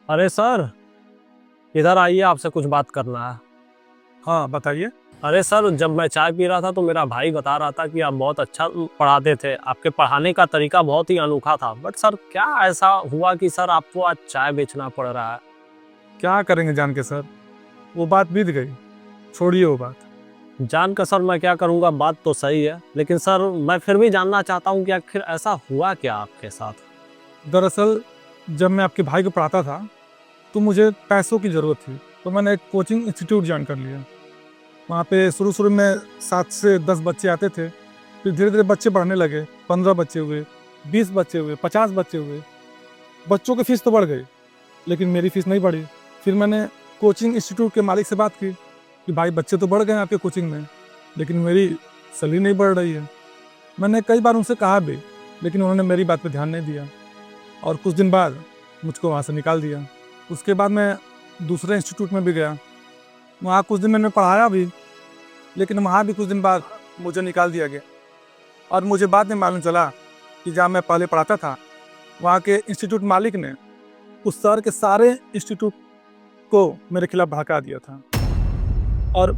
अरे सर, इधर आइए, आपसे कुछ बात करना है। हाँ बताइए। अरे सर, जब मैं चाय पी रहा था तो मेरा भाई बता रहा था कि आप बहुत अच्छा पढ़ाते थे, आपके पढ़ाने का तरीका बहुत ही अनोखा था। बट सर, क्या ऐसा हुआ कि सर आपको आज चाय बेचना पड़ रहा है? क्या करेंगे जान के सर, वो बात बीत गई, छोड़िए वो बात। जान कर सर मैं क्या करूँगा, बात तो सही है, लेकिन सर मैं फिर भी जानना चाहता हूँ कि आखिर ऐसा हुआ क्या आपके साथ? दरअसल जब मैं आपके भाई को पढ़ाता था तो मुझे पैसों की ज़रूरत थी, तो मैंने एक कोचिंग इंस्टीट्यूट ज्वाइन कर लिया। वहाँ पे शुरू शुरू में 7 से 10 बच्चे आते थे, फिर धीरे धीरे बच्चे बढ़ने लगे, 15 बच्चे हुए, 20 बच्चे हुए, 50 बच्चे हुए। बच्चों की फ़ीस तो बढ़ गई, लेकिन मेरी फ़ीस नहीं बढ़ी। फिर मैंने कोचिंग इंस्टीट्यूट के मालिक से बात की कि भाई बच्चे तो बढ़ गए हैं आपके कोचिंग में, लेकिन मेरी सैलरी नहीं बढ़ रही है। मैंने कई बार उनसे कहा भी, लेकिन उन्होंने मेरी बात पे ध्यान नहीं दिया और कुछ दिन बाद मुझको वहाँ से निकाल दिया। उसके बाद मैं दूसरे इंस्टीट्यूट में भी गया, वहाँ कुछ दिन मैंने पढ़ाया भी, लेकिन वहाँ भी कुछ दिन बाद मुझे निकाल दिया गया। और मुझे बाद में मालूम चला कि जहाँ मैं पहले पढ़ाता था, वहाँ के इंस्टीट्यूट मालिक ने उस शहर के सारे इंस्टीट्यूट को मेरे खिलाफ भड़का दिया था और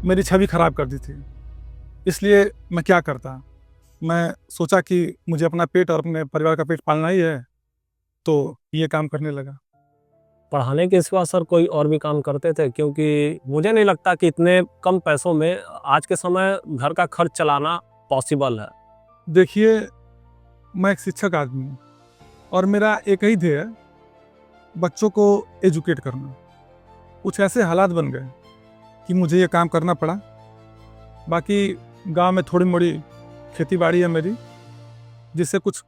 मेरी छवि खराब कर दी थी। इसलिए मैं क्या करता, मैं सोचा कि मुझे अपना पेट और अपने परिवार का पेट पालना ही है, तो ये काम करने लगा। पढ़ाने के सिवा सर कोई और भी काम करते थे? क्योंकि मुझे नहीं लगता कि इतने कम पैसों में आज के समय घर का खर्च चलाना पॉसिबल है। देखिए, मैं एक शिक्षक आदमी हूँ और मेरा एक ही ध्येय है, बच्चों को एजुकेट करना। कुछ ऐसे हालात बन गए कि मुझे ये काम करना पड़ा। बाकी गांव में थोड़ी मोड़ी खेती बाड़ी है मेरी, जिससे कुछ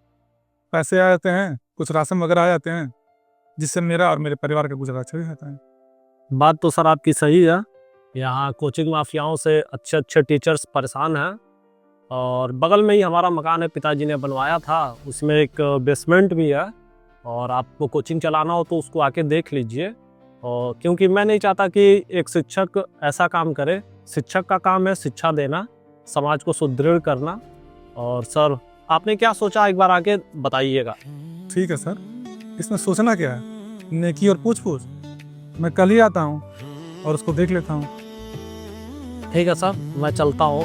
पैसे आ जाते हैं, कुछ राशन वगैरह आ जाते हैं, जिससे मेरा और मेरे परिवार का गुजारा अच्छा रहता है। बात तो सर आपकी सही है। यहाँ कोचिंग माफियाओं से अच्छे अच्छे टीचर्स परेशान हैं, और बगल में ही हमारा मकान है, पिताजी ने बनवाया था, उसमें एक बेसमेंट भी है। और आपको कोचिंग चलाना हो तो उसको आके देख लीजिए। और क्योंकि मैं नहीं चाहता कि एक शिक्षक ऐसा काम करे। शिक्षक का काम है शिक्षा देना, समाज को सुदृढ़ करना। और सर, आपने क्या सोचा, एक बार आके बताइएगा। ठीक है सर, इसमें सोचना क्या है, नेकी और पूछ पूछ। मैं कल ही आता हूँ और उसको देख लेता हूँ। ठीक है सर, मैं चलता हूँ।